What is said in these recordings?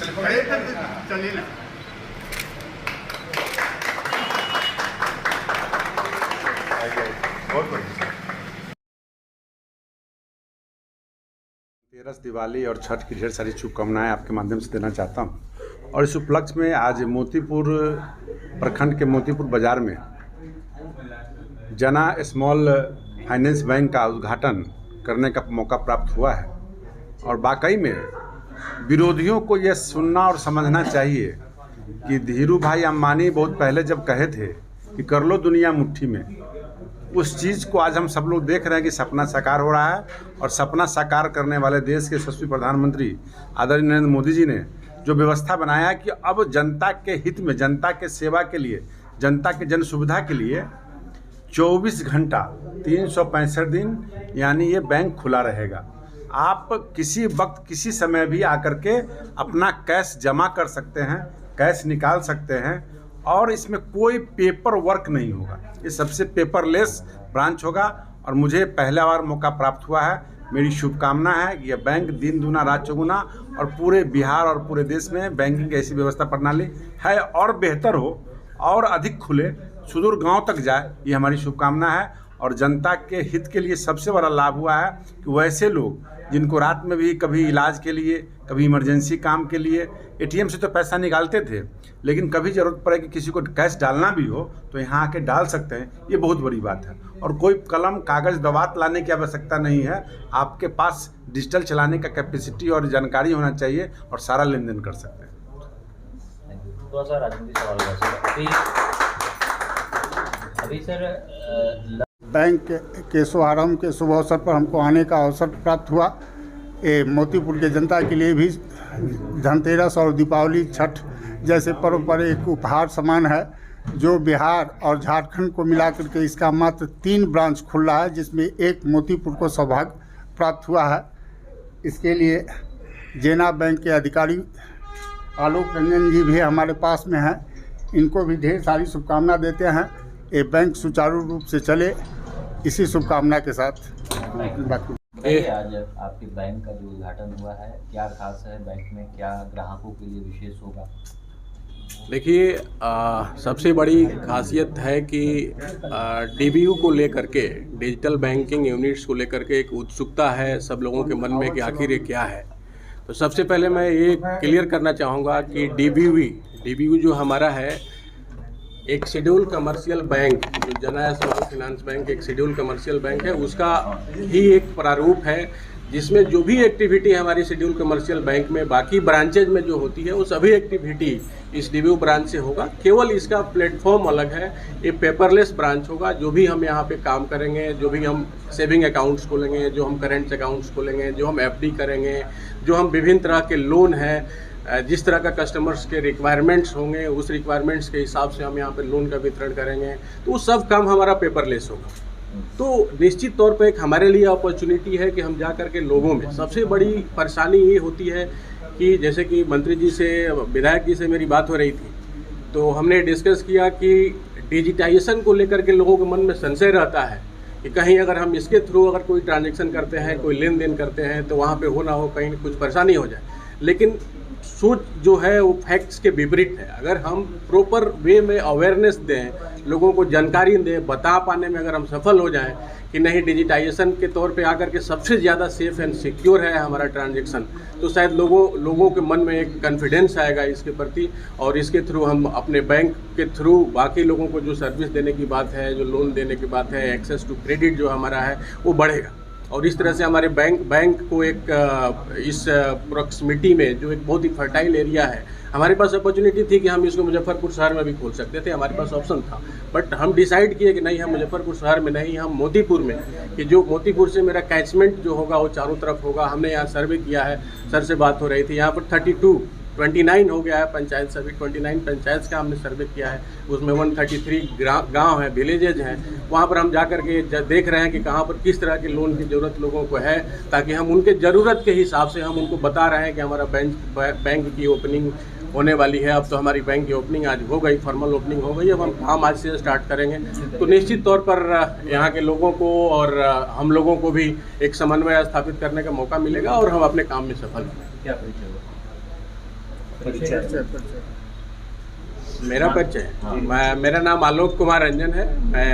चलिए ना। बहुत बढ़िया। धनतेरस, दिवाली और छठ की ढेर सारी शुभकामनाएं आपके माध्यम से देना चाहता हूं। और इस उपलक्ष्य में आज मोतीपुर प्रखंड के मोतीपुर बाजार में जना स्मॉल फाइनेंस बैंक का उद्घाटन करने का मौका प्राप्त हुआ है। और वाकई में विरोधियों को यह सुनना और समझना चाहिए कि धीरू भाई अंबानी बहुत पहले जब कहे थे कि कर लो दुनिया मुट्ठी में, उस चीज़ को आज हम सब लोग देख रहे हैं कि सपना साकार हो रहा है। और सपना साकार करने वाले देश के यशस्वी प्रधानमंत्री आदरणीय नरेंद्र मोदी जी ने जो व्यवस्था बनाया कि अब जनता के हित में, जनता के सेवा के लिए, जनता के जन सुविधा के लिए 24 घंटा 365 दिन यानी ये बैंक खुला रहेगा। आप किसी वक्त किसी समय भी आकर के अपना कैश जमा कर सकते हैं, कैश निकाल सकते हैं और इसमें कोई पेपर वर्क नहीं होगा। ये सबसे पेपरलेस ब्रांच होगा और मुझे पहला बार मौका प्राप्त हुआ है। मेरी शुभकामना है कि यह बैंक दिन दूना रात चौगुना और पूरे बिहार और पूरे देश में बैंकिंग ऐसी व्यवस्था प्रणाली है और बेहतर हो और अधिक खुले, सुदूर गांव तक जाए, ये हमारी शुभकामना है। और जनता के हित के लिए सबसे बड़ा लाभ हुआ है कि वैसे लोग जिनको रात में भी कभी इलाज के लिए, कभी इमरजेंसी काम के लिए एटीएम से तो पैसा निकालते थे, लेकिन कभी ज़रूरत पड़े कि किसी को कैश डालना भी हो तो यहाँ आके डाल सकते हैं। ये बहुत बड़ी बात है। और कोई कलम कागज़ दवात लाने की आवश्यकता नहीं है। आपके पास डिजिटल चलाने का कैपेसिटी और जानकारी होना चाहिए और सारा लेन देन कर सकते हैं। थोड़ा सा राजनीतिक सवाल अभी सर बैंक के शुभारंभ के शुभ अवसर पर हमको आने का अवसर प्राप्त हुआ। ये मोतीपुर के जनता के लिए भी धनतेरस और दीपावली, छठ जैसे पर्व पर एक उपहार समान है, जो बिहार और झारखंड को मिलाकर के इसका मात्र 3 ब्रांच खुल रहा है, जिसमें एक मोतीपुर को सौभाग्य प्राप्त हुआ है। इसके लिए जेना बैंक के अधिकारी आलोक रंजन जी भी हमारे पास में हैं, इनको भी ढेर सारी शुभकामना देते हैं। ये बैंक सुचारू रूप से चले, इसी शुभकामना के साथ बाकी आज आपके बैंक का जो उद्घाटन हुआ है, क्या खास है बैंक में, क्या ग्राहकों के लिए विशेष होगा? देखिए, सबसे बड़ी खासियत है कि डीबीयू को लेकर के, डिजिटल बैंकिंग यूनिट्स को लेकर के एक उत्सुकता है सब लोगों के मन में कि आखिर ये क्या है। तो सबसे पहले मैं ये क्लियर करना चाहूँगा कि डीबीयू जो हमारा है एक शेड्यूल कमर्शियल बैंक, जो जना स्मॉल फाइनेंस बैंक एक शेड्यूल कमर्शियल बैंक है, उसका ही एक प्रारूप है जिसमें जो भी एक्टिविटी हमारी शेड्यूल कमर्शियल बैंक में बाकी ब्रांचेज में जो होती है वो सभी एक्टिविटी इस डीबीयू ब्रांच से होगा। केवल इसका प्लेटफॉर्म अलग है। ये पेपरलेस ब्रांच होगा। जो भी हम यहाँ पे काम करेंगे, जो भी हम सेविंग अकाउंट्स खोलेंगे, जो हम करेंट अकाउंट्स खोलेंगे, जो हम एफडी करेंगे, जो हम विभिन्न तरह के लोन हैं, जिस तरह का कस्टमर्स के रिक्वायरमेंट्स होंगे उस रिक्वायरमेंट्स के हिसाब से हम यहाँ पे लोन का वितरण करेंगे, तो वो सब काम हमारा पेपरलेस होगा। तो निश्चित तौर पे एक हमारे लिए अपॉर्चुनिटी है कि हम जा कर के लोगों में, सबसे बड़ी परेशानी ये होती है कि जैसे कि मंत्री जी से, विधायक जी से मेरी बात हो रही थी, तो हमने डिस्कस किया कि डिजिटाइजेशन को लेकर के लोगों के मन में संशय रहता है कि कहीं अगर हम इसके थ्रू अगर कोई ट्रांजेक्शन करते हैं, कोई लेन देन करते हैं तो वहाँ पे हो ना हो कहीं कुछ परेशानी हो जाए। लेकिन सोच जो है वो फैक्ट्स के विपरीत है। अगर हम प्रॉपर वे में अवेयरनेस दें, लोगों को जानकारी दें, बता पाने में अगर हम सफल हो जाएं कि नहीं डिजिटाइजेशन के तौर पे आकर के सबसे ज़्यादा सेफ एंड सिक्योर है हमारा ट्रांजैक्शन, तो शायद लोगों के मन में एक कॉन्फिडेंस आएगा इसके प्रति और इसके थ्रू हम अपने बैंक के थ्रू बाकी लोगों को जो सर्विस देने की बात है, जो लोन देने की बात है, एक्सेस टू क्रेडिट जो हमारा है वो बढ़ेगा। और इस तरह से हमारे बैंक को एक इस प्रॉक्सिमिटी में जो एक बहुत ही फर्टाइल एरिया है, हमारे पास अपॉर्चुनिटी थी कि हम इसको मुजफ्फरपुर शहर में भी खोल सकते थे, हमारे पास ऑप्शन था। बट हम डिसाइड किए कि नहीं, हम मुजफ्फरपुर शहर में नहीं, हम मोतीपुर में, कि जो मोतीपुर से मेरा कैचमेंट जो होगा वो चारों तरफ होगा। हमने यहाँ सर्वे किया है, सर से बात हो रही थी, यहाँ पर 29 हो गया है पंचायत, सभी 29 पंचायत का हमने सर्वे किया है। उसमें 133 गांव हैं, विलेजेज हैं। वहाँ पर हम जा कर के देख रहे हैं कि कहाँ पर किस तरह के लोन की ज़रूरत लोगों को है, ताकि हम उनके ज़रूरत के हिसाब से हम उनको बता रहे हैं कि हमारा बैंक की ओपनिंग होने वाली है। अब तो हमारी बैंक की ओपनिंग आज हो गई, फॉर्मल ओपनिंग हो गई, अब हम काम आज से स्टार्ट करेंगे। तो निश्चित तौर पर यहाँ के लोगों को और हम लोगों को भी एक समन्वय स्थापित करने का मौका मिलेगा और हम अपने काम में सफल होंगे। क्या परिचय होगा? परिचय। मेरा परिचय मेरा नाम आलोक कुमार रंजन है। मैं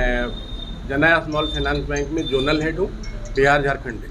जना स्मॉल फाइनेंस बैंक में जोनल हेड हूँ, बिहार झारखंड।